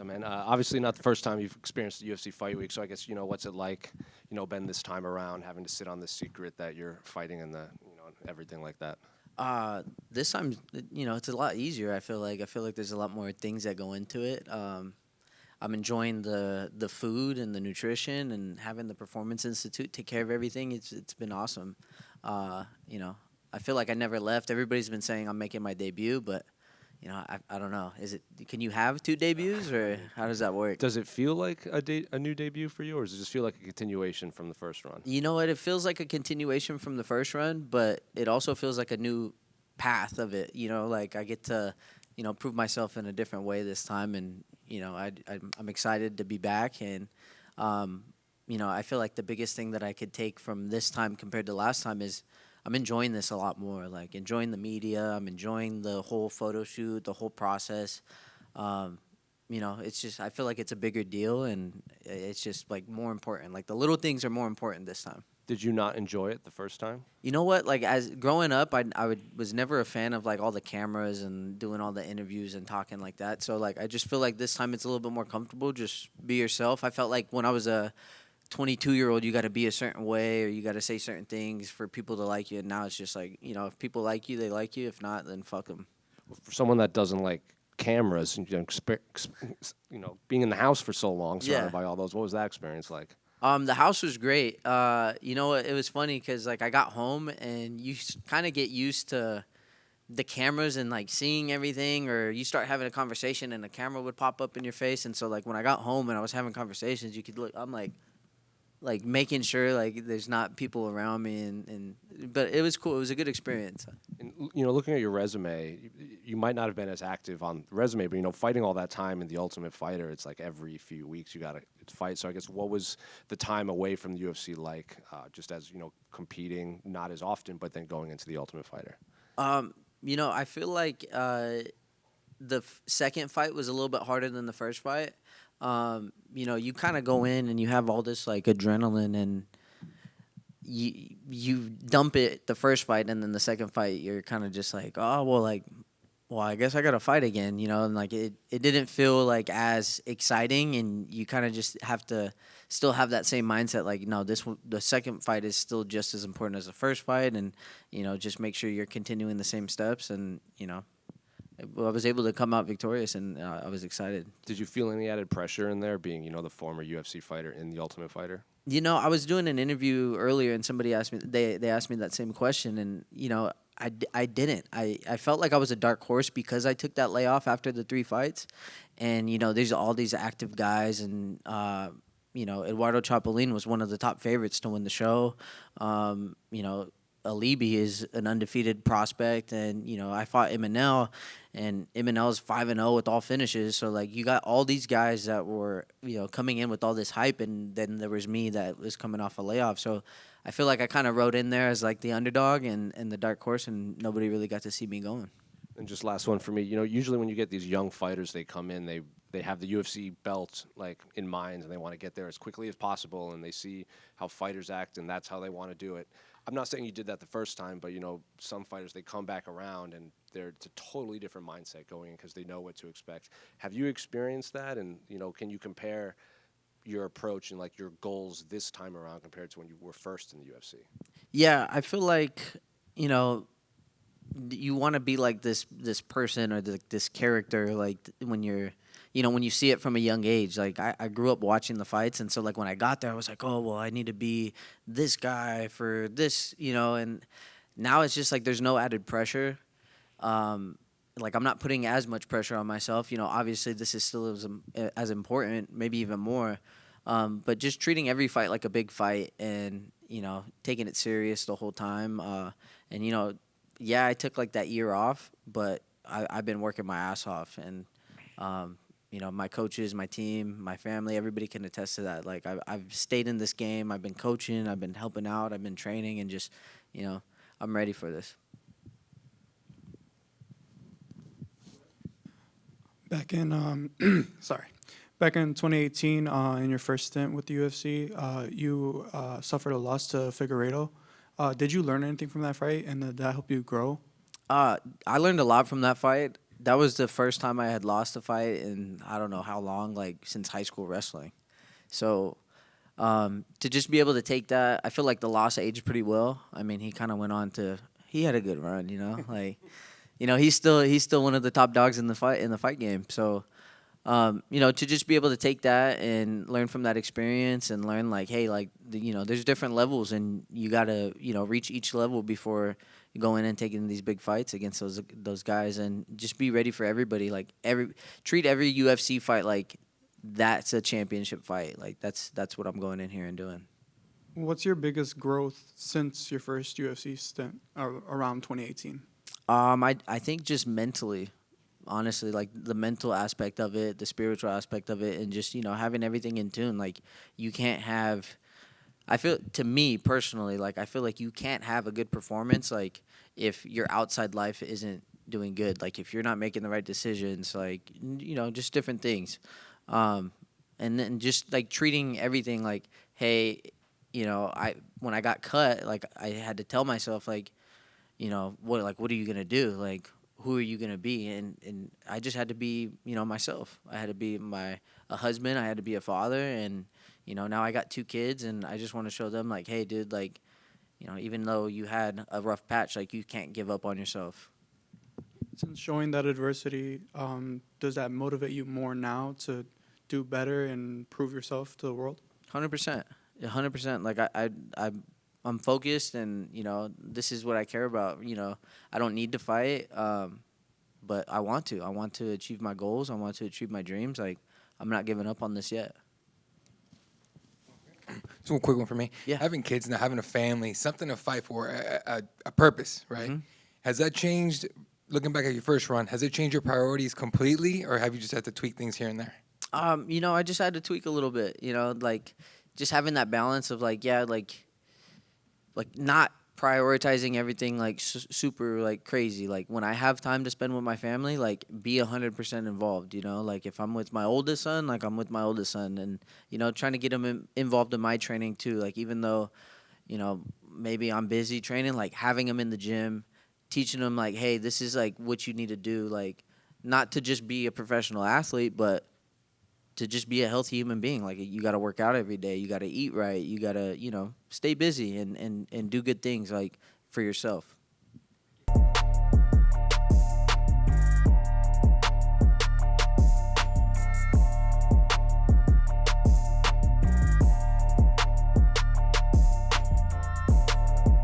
So, man, obviously not the first time you've experienced the UFC fight week. So I guess, what's it like, Ben, this time around, having to sit on the secret that you're fighting and everything like that? This time, it's a lot easier. I feel like there's a lot more things that go into it. I'm enjoying the food and the nutrition and having the Performance Institute take care of everything. It's been awesome. I feel like I never left. Everybody's been saying I'm making my debut, but I don't know. Can you have two debuts, or how does that work? Does it feel like a new debut for you, or does it just feel like a continuation from the first run? You know what? It feels like a continuation from the first run, but it also feels like a new path of it. Like I get to, prove myself in a different way this time, and I'm excited to be back. And I feel like the biggest thing that I could take from this time compared to last time is I'm enjoying this a lot more. Like enjoying the media, I'm enjoying the whole photo shoot, the whole process. It's just I feel like it's a bigger deal, and it's just like more important. Like the little things are more important this time. Did you not enjoy it the first time? You know what? Like as growing up, was never a fan of like all the cameras and doing all the interviews and talking like that. So like I just feel like this time it's a little bit more comfortable. Just be yourself. I felt like when I was a 22-year-old, you got to be a certain way, or you got to say certain things for people to like you. And now it's just like, if people like you, they like you. If not, then fuck them. For someone that doesn't like cameras, and being in the house for so long, surrounded by all those, what was that experience like? The house was great. It was funny because like I got home and you kind of get used to the cameras and like seeing everything, or you start having a conversation and the camera would pop up in your face. And so like when I got home and I was having conversations, you could look. I'm like making sure like there's not people around me, but it was cool. It was a good experience. And, looking at your resume, you might not have been as active on the resume, but fighting all that time in the Ultimate Fighter, it's like every few weeks you got to fight. So I guess what was the time away from the UFC like, just as competing not as often, but then going into the Ultimate Fighter? I feel like the second fight was a little bit harder than the first fight. You kind of go in and you have all this like adrenaline, and you dump it the first fight, and then the second fight you're kind of just like, oh well, I guess I gotta fight again, and like it didn't feel like as exciting, and you kind of just have to still have that same mindset, like no, the second fight is still just as important as the first fight, and just make sure you're continuing the same steps, and I was able to come out victorious, and I was excited. Did you feel any added pressure in there, being the former UFC fighter in the Ultimate Fighter? I was doing an interview earlier, and somebody asked me. They asked me that same question, and I didn't. I felt like I was a dark horse because I took that layoff after the 3 fights, and there's all these active guys, and Eduardo Chapolin was one of the top favorites to win the show. Alibi is an undefeated prospect, and I fought Imanel, and Imanel's 5-0 with all finishes. So like you got all these guys that were coming in with all this hype, and then there was me that was coming off a layoff. So I feel like I kind of rode in there as like the underdog and the dark horse, and nobody really got to see me going. And just last one for me, usually when you get these young fighters, they come in, they have the UFC belt like in mind, and they want to get there as quickly as possible, and they see how fighters act, and that's how they want to do it. I'm not saying you did that the first time, but some fighters, they come back around and it's a totally different mindset going in because they know what to expect. Have you experienced that? And can you compare your approach and like your goals this time around compared to when you were first in the UFC? Yeah, I feel like you want to be like this person or this character, like when you're when you see it from a young age. Like I grew up watching the fights, and so like when I got there I was like, oh well, I need to be this guy for this, and now it's just like there's no added pressure. Like I'm not putting as much pressure on myself. Obviously this is still as important, maybe even more, but just treating every fight like a big fight, and taking it serious the whole time. And yeah, I took like that year off, but I've been working my ass off, and my coaches, my team, my family, everybody can attest to that. Like I've stayed in this game. I've been coaching. I've been helping out. I've been training, and just I'm ready for this. Back in back in 2018, in your first stint with the UFC, you suffered a loss to Figueiredo. Did you learn anything from that fight, and did that help you grow? I learned a lot from that fight. that was the first time I had lost a fight in I don't know how long, like since high school wrestling. So to just be able to take that, I feel like the loss aged pretty well. I mean, he kind of went on to he had a good run, like he's still one of the top dogs in the fight game. So to just be able to take that and learn from that experience and learn like, hey, like there's different levels and you gotta reach each level before you go in and taking these big fights against those guys, and just be ready for everybody. Like treat every UFC fight like that's a championship fight. Like that's what I'm going in here and doing. What's your biggest growth since your first UFC stint around 2018? I think just mentally, honestly, like the mental aspect of it, the spiritual aspect of it, and just having everything in tune. Like you can't have. I feel, to me personally, like I feel like you can't have a good performance like if your outside life isn't doing good. Like if you're not making the right decisions, like just different things. And then just like treating everything like, hey, when I got cut, like I had to tell myself like, what are you gonna do? Like who are you gonna be? And I just had to be, myself. I had to be a husband. I had to be a father, and now I got 2 kids, and I just want to show them like, hey, dude, like, even though you had a rough patch, like you can't give up on yourself. Since showing that adversity, does that motivate you more now to do better and prove yourself to the world? 100%, 100%. Like I'm focused, and this is what I care about. I don't need to fight, but I want to. I want to achieve my goals. I want to achieve my dreams. Like I'm not giving up on this yet. Just one quick one for me. Yeah. Having kids now, having a family, something to fight for, a purpose, right? Mm-hmm. Has that changed? Looking back at your first run, has it changed your priorities completely, or have you just had to tweak things here and there? I just had to tweak a little bit. Like just having that balance of like, yeah, like not prioritizing everything like super like crazy. Like when I have time to spend with my family, like be 100% involved. Like if I'm with my oldest son, like I'm with my oldest son, and trying to get him involved in my training too. Like even though, maybe I'm busy training, like having him in the gym, teaching him like, hey, this is like what you need to do. Like not to just be a professional athlete, but to just be a healthy human being. Like you got to work out every day. You got to eat right. You got to, stay busy and do good things like for yourself.